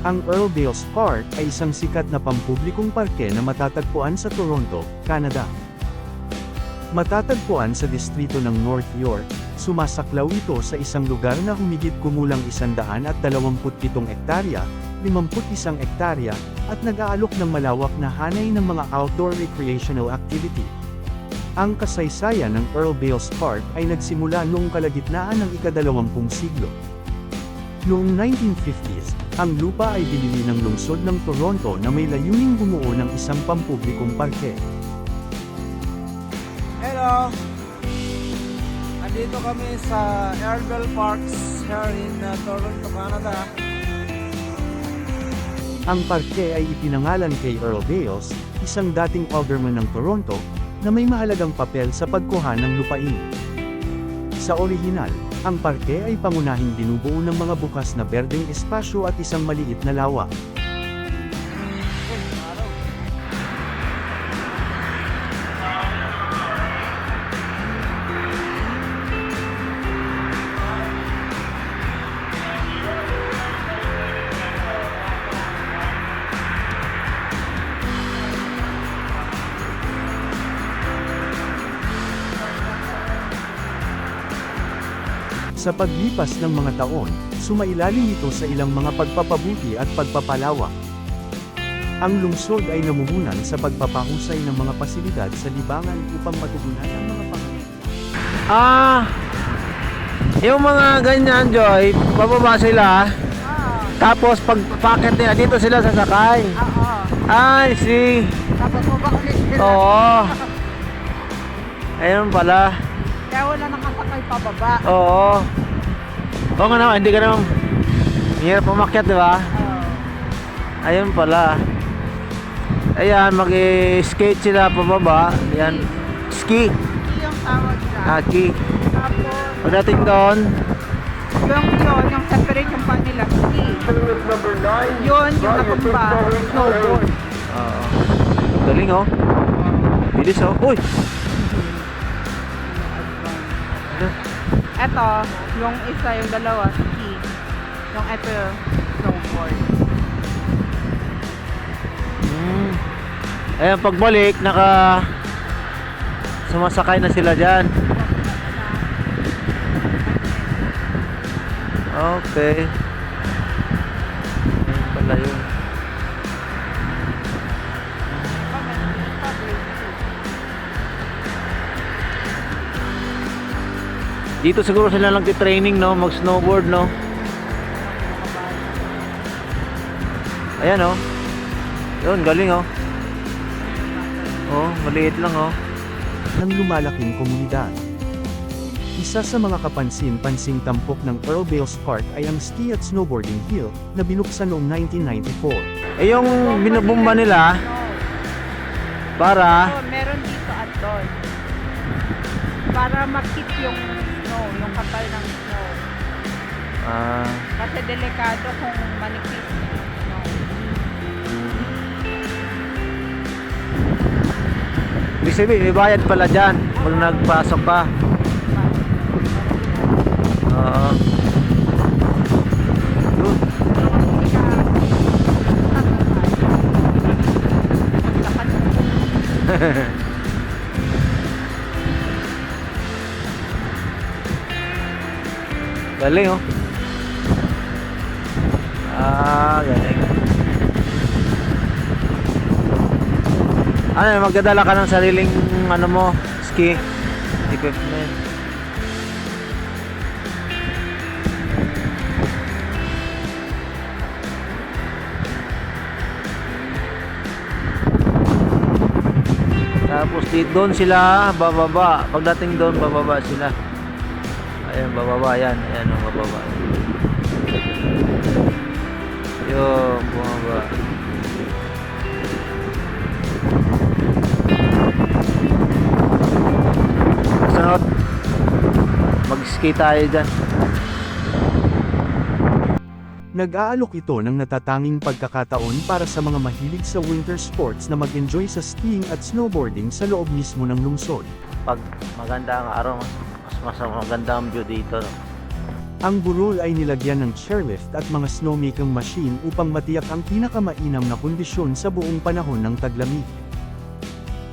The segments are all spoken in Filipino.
Ang Earldale's Park ay isang sikat na pampublikong parke na matatagpuan sa Toronto, Canada. Matatagpuan sa distrito ng North York, sumasaklaw ito sa isang lugar na humigit kumulang 127 hektarya, 51 hektarya, at nag-aalok ng malawak na hanay ng mga outdoor recreational activity. Ang kasaysayan ng Earldale's Park ay nagsimula noong kalagitnaan ng ika-20 siglo. Noong 1950s, ang lupa ay binili ng lungsod ng Toronto na may layuning bumuo ng isang pampublikong parke. Hello! Andito kami sa Earldale Parks here in Toronto, Canada. Ang parke ay ipinangalan kay Earl Dales, isang dating alderman ng Toronto, na may mahalagang papel sa pagkuha ng lupain. Sa orihinal, ang parke ay pangunahing binubuo ng mga bukas na berdeng espasyo at isang maliit na lawa. Sa paglipas ng mga taon, sumailalim ito sa ilang mga pagpapabuti at pagpapalawak. Ang lungsod ay namumunan sa pagpapahusay ng mga pasilidad sa libangan upang matugunan ang mga pangangailangan. Yung mga ganyan, Joy, bababa sila. Tapos pag packet nila, dito sila sasakay. Ay, see. Tapos mo ba ulit sila? Oo. Ayun pala. Kaya wala nakasakay pababa. Oo. Oo nga naman, hindi ka naman hirap umakyat, di ba? Ayun pala. Ayan, mag-skate sila pababa. Ayan, ski. Ski yung tawag na. Ski. Tapos, Pagdating doon, yung separate yung pa nila. Ski. Yun, yung nakumba. Snowboard. oo. Galing oh. Bilis oh. Uy! Eto, yung isa, yung dalawa, ski. Yung eto, snowboard. Ayan, pagbalik, sumasakay na sila dyan. Okay. Ayan pala yun. Dito siguro sila lang training, no? Mag-snowboard, no? Ayan, oh. Yun, galing, oh. Oh, maliit lang, oh. Ng lumalaking komunidad. Isa sa mga kapansin-pansing tampok ng Earldale's Park ay ang ski at snowboarding hill na binuksan noong 1994. Eh, yung binubumba nila, para... So, meron dito at doon. Para makit yung snow, yung kapal ng snow. Kasi delikado kung manipis yung snow. Ibig sabihin, may bayad pala dyan pag nagpasok ka. Oo. Yun. Galing oh. Galing. Ano, magdadala ka ng sariling ano mo, ski equipment. Tapos doon sila bababa. Pagdating doon bababa sila. Ayan, bababa yan. Ayan ang bababa. Yung bumaba. Sunod, mag-ski tayo dyan. Nag-aalok ito ng natatanging pagkakataon para sa mga mahilig sa winter sports na mag-enjoy sa skiing at snowboarding sa loob mismo ng lungsod. Pag maganda ang araw, mas maganda ang view dito. No? Ang burol ay nilagyan ng chairlift at mga snowmaking machine upang matiyak ang pinakamainam na kondisyon sa buong panahon ng taglamig.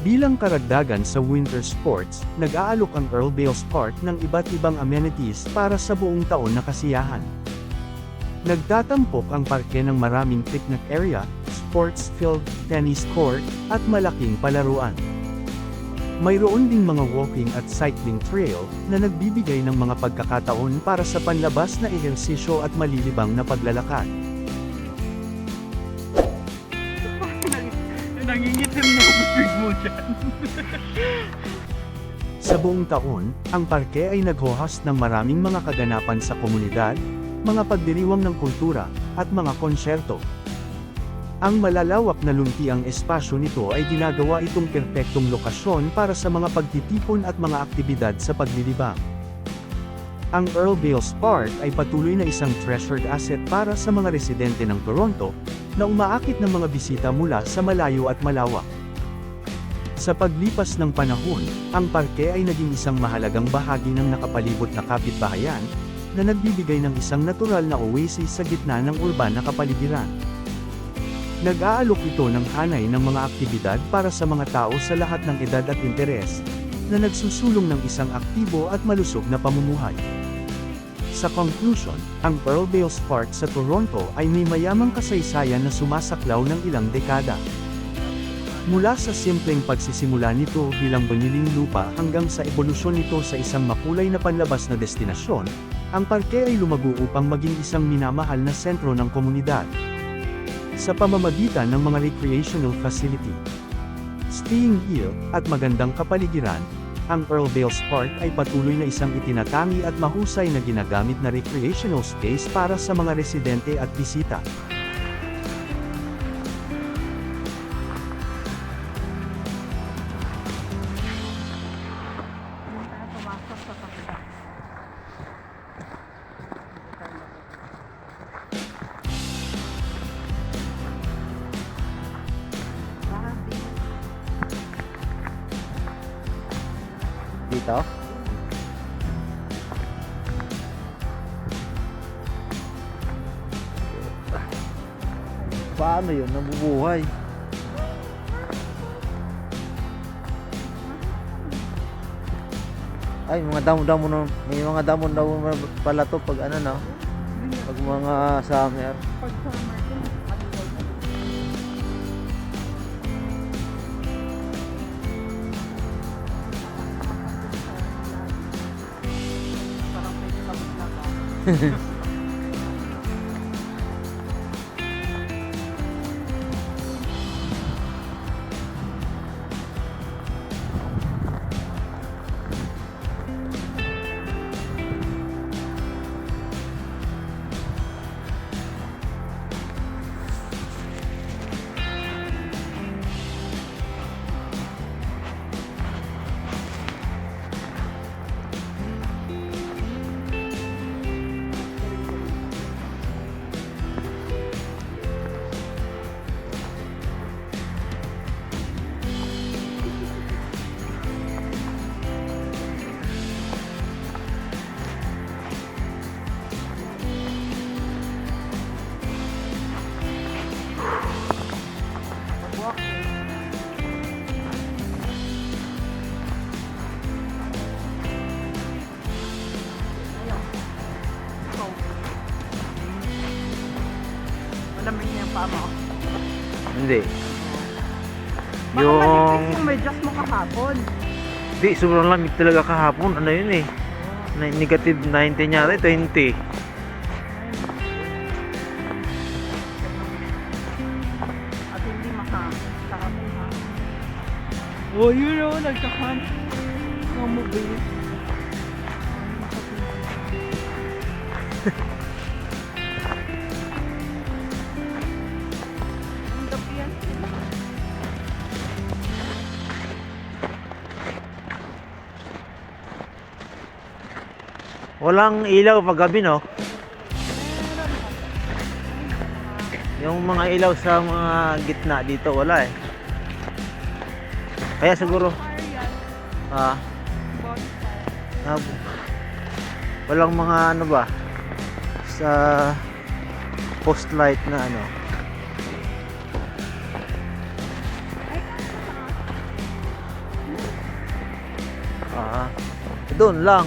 Bilang karagdagan sa winter sports, nag-aalok ang Earl Bales Park ng iba't ibang amenities para sa buong taon na kasiyahan. Nagtatampok ang parke ng maraming picnic area, sports field, tennis court, at malaking palaruan. Mayroon ding mga walking at cycling trail na nagbibigay ng mga pagkakataon para sa panlabas na ehersisyo at malilibang na paglalakad. Nangingitim na yung bibig mo dyan. Sa buong taon, ang parke ay nag-host ng maraming mga kaganapan sa komunidad, mga pagdiriwang ng kultura, at mga konsyerto. Ang malalawak na luntiang espasyo nito ay ginagawa itong perpektong lokasyon para sa mga pagtitipon at mga aktibidad sa paglilibang. Ang Earl Bales Park ay patuloy na isang treasured asset para sa mga residente ng Toronto, na umaakit ng mga bisita mula sa malayo at malawak. Sa paglipas ng panahon, ang parke ay naging isang mahalagang bahagi ng nakapalibot na kapitbahayan, na nagbibigay ng isang natural na oasis sa gitna ng urban na kapaligiran. Nag-aalok ito ng hanay ng mga aktibidad para sa mga tao sa lahat ng edad at interes, na nagsusulong ng isang aktibo at malusog na pamumuhay. Sa conclusion, ang Earl Bales Park sa Toronto ay may mayamang kasaysayan na sumasaklaw ng ilang dekada. Mula sa simpleng pagsisimula nito bilang baniling lupa hanggang sa ebolusyon nito sa isang makulay na panlabas na destinasyon, ang parke ay lumago upang maging isang minamahal na sentro ng komunidad. Sa pamamagitan ng mga recreational facility, skiing hill, at magandang kapaligiran, ang Earl Bales Park ay patuloy na isang itinatangi at mahusay na ginagamit na recreational space para sa mga residente at bisita. Pumasok sa kapila. Dito? Paano yun? Nabubuhay. Ay, mga damo-damo na, may mga damo-damo na pala to pag ano no? Pag mga summer. Pag summer din, parang may labot-labot. Malamig niya yung paa mo. Hindi. Baka Yung... manipis yung medyas mo kahapon. Hindi, sobrang lamig talaga kahapon. Ano yun eh? Negative 19 yata, 20. At hindi makakapon ha. Oh, yun o, nagkakan. Ang mobile. Ang gabi yan sila. Walang ilaw pag gabi no? Yung mga ilaw sa mga gitna dito wala eh. Kaya siguro Fire yan. ah, Bonfire. ah, walang mga ano ba sa post light na ano. Ah, doon lang.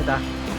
Kita.